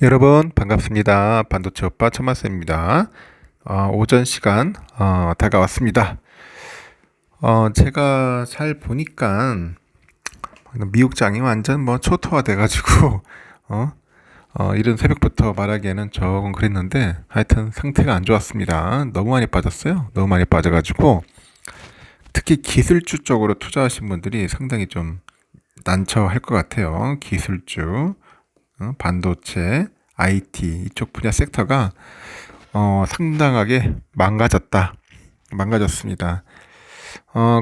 여러분 반갑습니다. 반도체 오빠 천마쌤입니다. 오전 시간 다가왔습니다. 제가 잘 보니까 미국장이 완전 뭐 초토화 돼가지고 어, 이른 새벽부터 말하기에는 조금 그랬는데 하여튼 상태가 안 좋았습니다. 너무 많이 빠졌어요. 너무 많이 빠져가지고 특히 기술주 쪽으로 투자하신 분들이 상당히 좀 난처할 것 같아요. 기술주, 반도체, IT 이쪽 분야 섹터가 상당하게 망가졌습니다.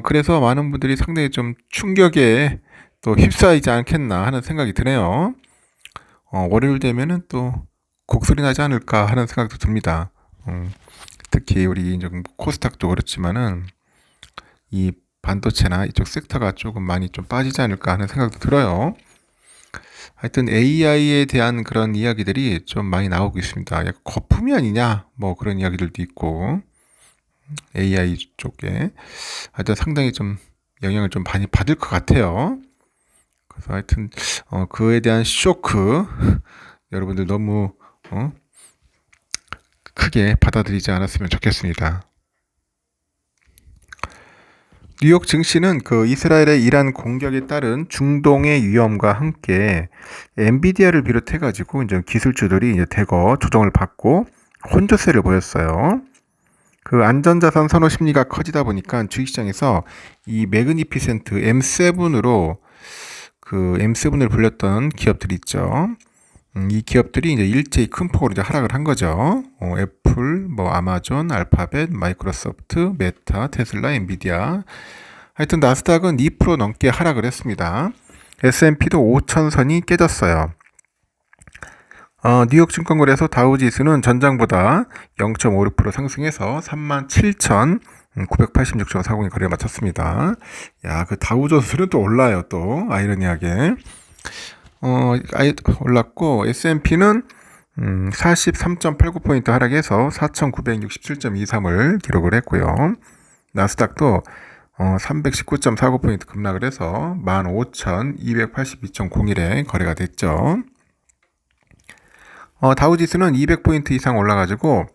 그래서 많은 분들이 상당히 좀 충격에 또 휩싸이지 않겠나 하는 생각이 드네요. 월요일 되면은 또 곡소리 나지 않을까 하는 생각도 듭니다. 특히 우리 이제 코스닥도 그렇지만은 이 반도체나 이쪽 섹터가 조금 많이 좀 빠지지 않을까 하는 생각도 들어요. 하여튼 AI에 대한 그런 이야기들이 좀 많이 나오고 있습니다. 약간 거품이 아니냐, 뭐 그런 이야기들도 있고, AI 쪽에. 하여튼 상당히 좀 영향을 좀 많이 받을 것 같아요. 그래서 하여튼, 그에 대한 쇼크, 여러분들 너무, 크게 받아들이지 않았으면 좋겠습니다. 뉴욕 증시는 그 이스라엘의 이란 공격에 따른 중동의 위험과 함께 엔비디아를 비롯해 가지고 이제 기술주들이 이제 대거 조정을 받고 혼조세를 보였어요. 그 안전자산 선호 심리가 커지다 보니까 주식시장에서 이 매그니피센트 M7으로 그 M7을 불렸던 기업들이 있죠. 이 기업들이 이제 일제히 큰 폭으로 이제 하락을 한 거죠. 애플, 뭐 아마존, 알파벳, 마이크로소프트, 메타, 테슬라, 엔비디아. 하여튼 나스닥은 2% 넘게 하락을 했습니다. S&P도 5천선이 깨졌어요. 뉴욕 증권거래소 다우지수는 전장보다 0.56% 상승해서 37,986.40이 거래를 마쳤습니다. 야, 그 다우지수는 또 올라요, 또 아이러니하게. 올랐고 S&P는 43.89포인트 하락해서 4,967.23을 기록을 했고요. 나스닥도 319.49포인트 급락을 해서 15,282.01에 거래가 됐죠. 다우지수는 200포인트 이상 올라가지고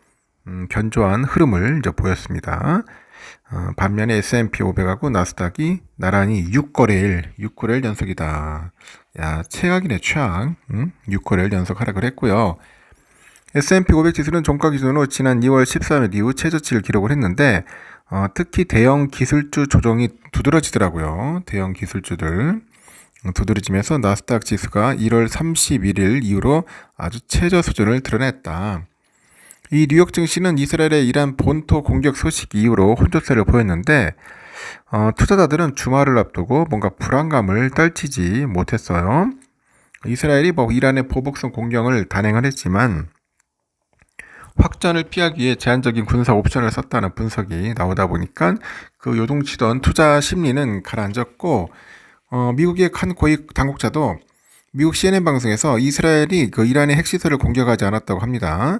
견조한 흐름을 이제 보였습니다. 반면에 S&P 500하고 나스닥이 나란히 6거래일 연속이다. 야, 최악이네, 최악. 6거래일 연속 하락을 했고요. S&P 500 지수는 종가 기준으로 지난 2월 13일 이후 최저치를 기록을 했는데 특히 대형 기술주 조정이 두드러지더라고요. 대형 기술주들 두드러지면서 나스닥 지수가 1월 31일 이후로 아주 최저 수준을 드러냈다. 이 뉴욕 증시는 이스라엘의 이란 본토 공격 소식 이후로 혼조세를 보였는데 투자자들은 주말을 앞두고 뭔가 불안감을 떨치지 못했어요. 이스라엘이 뭐 이란의 보복성 공격을 단행을 했지만 확전을 피하기 위해 제한적인 군사 옵션을 썼다는 분석이 나오다 보니까 그 요동치던 투자 심리는 가라앉았고 미국의 한 고위 당국자도 미국 CNN 방송에서 이스라엘이 그 이란의 핵시설을 공격하지 않았다고 합니다.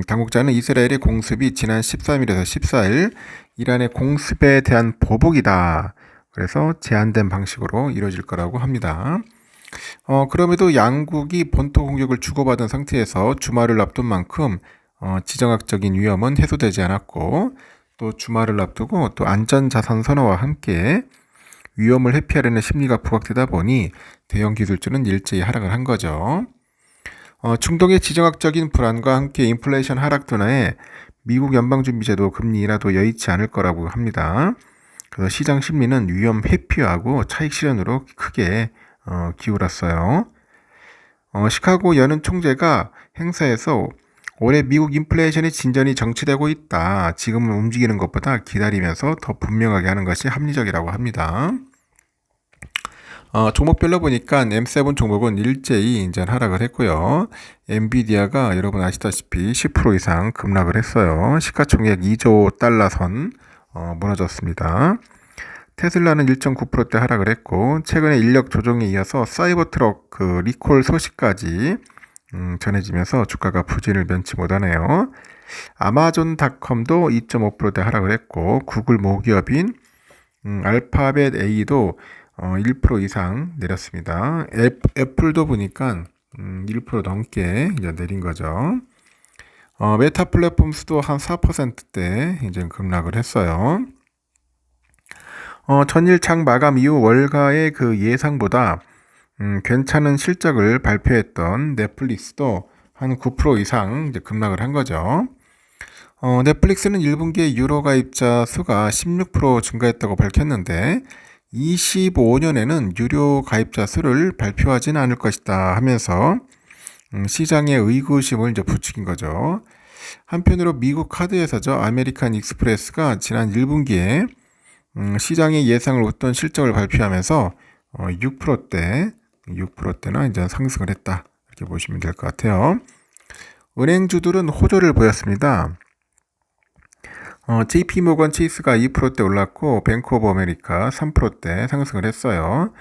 당국자는 이스라엘의 공습이 지난 13일에서 14일 이란의 공습에 대한 보복이다. 그래서 제한된 방식으로 이루어질 거라고 합니다. 그럼에도 양국이 본토 공격을 주고받은 상태에서 주말을 앞둔 만큼 지정학적인 위험은 해소되지 않았고 또 주말을 앞두고 또 안전자산 선호와 함께 위험을 회피하려는 심리가 부각되다 보니 대형 기술주는 일제히 하락을 한 거죠. 중동의 지정학적인 불안과 함께 인플레이션 하락 둔화에 미국 연방준비제도 금리 인하도 여의치 않을 거라고 합니다. 그래서 시장 심리는 위험 회피하고 차익 실현으로 크게 기울었어요. 시카고 연은 총재가 행사에서 올해 미국 인플레이션의 진전이 정치되고 있다. 지금은 움직이는 것보다 기다리면서 더 분명하게 하는 것이 합리적이라고 합니다. 종목별로 보니까 M7 종목은 일제히 이제 하락을 했고요. 엔비디아가 여러분 아시다시피 10% 이상 급락을 했어요. 시가총액 2조 달러 선 무너졌습니다. 테슬라는 1.9%대 하락을 했고 최근에 인력 조정에 이어서 사이버 트럭 그 리콜 소식까지 전해지면서 주가가 부진을 면치 못하네요. 아마존닷컴도 2.5%대 하락을 했고 구글 모기업인 알파벳 A도 1% 이상 내렸습니다. 애플도 보니까 1% 넘게 이제 내린 거죠. 메타 플랫폼스도 한 4%대 이제 급락을 했어요. 전일 장 마감 이후 월가의 그 예상보다 괜찮은 실적을 발표했던 넷플릭스도 한 9% 이상 이제 급락을 한 거죠. 넷플릭스는 1분기에 유료 가입자 수가 16% 증가했다고 밝혔는데 25년에는 유료 가입자 수를 발표하지는 않을 것이다 하면서 시장의 의구심을 이제 부추긴 거죠. 한편으로 미국 카드 회사죠. 아메리칸 익스프레스가 지난 1분기에 시장의 예상을 웃돈 실적을 발표하면서 6%대나 이제 상승을 했다. 이렇게 보시면 될 것 같아요. 은행주들은 호조를 보였습니다. JP모건 체이스가 2%대 올랐고 뱅크 오브 아메리카 3%대 상승을 했어요.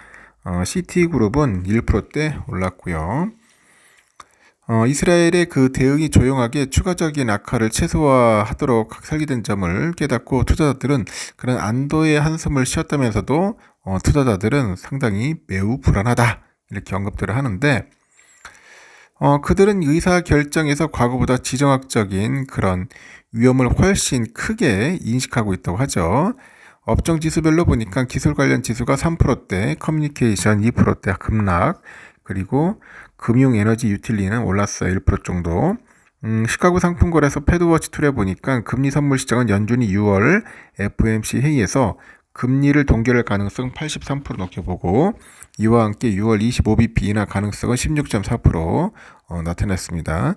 시티그룹은 1%대 올랐고요. 이스라엘의 그 대응이 조용하게 추가적인 악화를 최소화하도록 설계된 점을 깨닫고 투자자들은 그런 안도의 한숨을 쉬었다면서도 투자자들은 상당히 매우 불안하다 이렇게 언급들을 하는데 그들은 의사 결정에서 과거보다 지정학적인 그런 위험을 훨씬 크게 인식하고 있다고 하죠. 업종 지수별로 보니까 기술 관련 지수가 3%대, 커뮤니케이션 2%대 급락, 그리고 금융 에너지 유틸리는 올랐어요. 1% 정도. 시카고 상품거래소 패드워치 툴에 보니까 금리 선물 시장은 연준이 6월 FOMC 회의에서 금리를 동결할 가능성 83% 높게 보고 이와 함께 6월 25bp 인하 가능성은 16.4% 나타났습니다.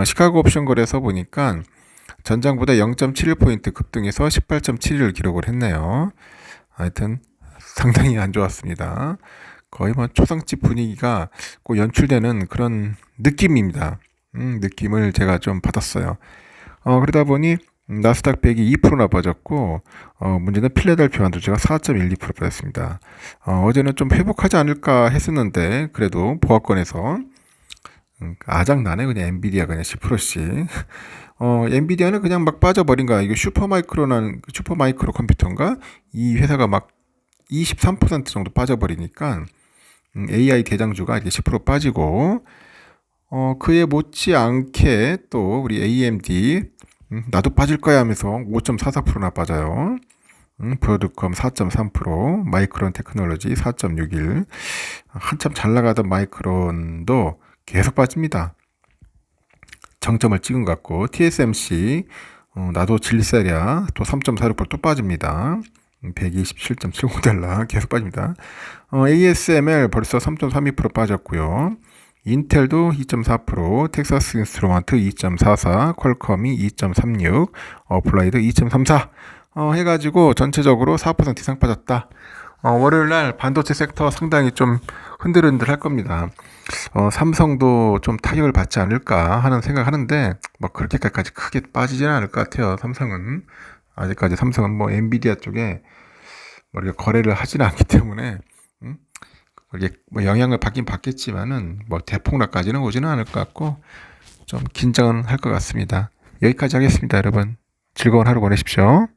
시카고 옵션 거래소 보니까 전장보다 0.71포인트 급등해서 18.7을 기록을 했네요. 하여튼 상당히 안 좋았습니다. 거의 뭐 초상집 분위기가 꼭 연출되는 그런 느낌입니다. 느낌을 제가 좀 받았어요. 그러다 보니 나스닥 100이 2%나 빠졌고 문제는 필라델피아 반도체가 4.12% 빠졌습니다. 어제는 좀 회복하지 않을까 했었는데 그래도 보합권에서 아작나네. 그냥 엔비디아 그냥 10%씩. 엔비디아는 그냥 막 빠져버린 거야. 이거 슈퍼마이크로 컴퓨터인가? 이 회사가 막 23% 정도 빠져버리니까 AI 대장주가 이제 10% 빠지고 그에 못지않게 또 우리 AMD 나도 빠질 거야 하면서 5.44%나 빠져요. 브로드컴 4.3%, 마이크론 테크놀로지 4.61, 한참 잘 나가던 마이크론도 계속 빠집니다. 정점을 찍은 것 같고 TSMC 나도 질세랴 또 3.46%또 빠집니다. 127.70달러 계속 빠집니다. ASML 벌써 3.32% 빠졌고요. 인텔도 2.4%, 텍사스 인스트루먼트 2.44, 퀄컴이 2.36, 어플라이드 2.34 해가지고 전체적으로 4% 이상 빠졌다. 월요일날 반도체 섹터 상당히 좀 흔들흔들 할 겁니다. 삼성도 좀 타격을 받지 않을까 하는 생각하는데 뭐 그렇게까지 크게 빠지지는 않을 것 같아요. 삼성은 아직까지 삼성은 뭐 엔비디아 쪽에 뭐 이렇게 거래를 하지는 않기 때문에 이게 뭐 영향을 받긴 받겠지만은 뭐 대폭락까지는 오지는 않을 것 같고 좀 긴장은 할 것 같습니다. 여기까지 하겠습니다, 여러분. 즐거운 하루 보내십시오.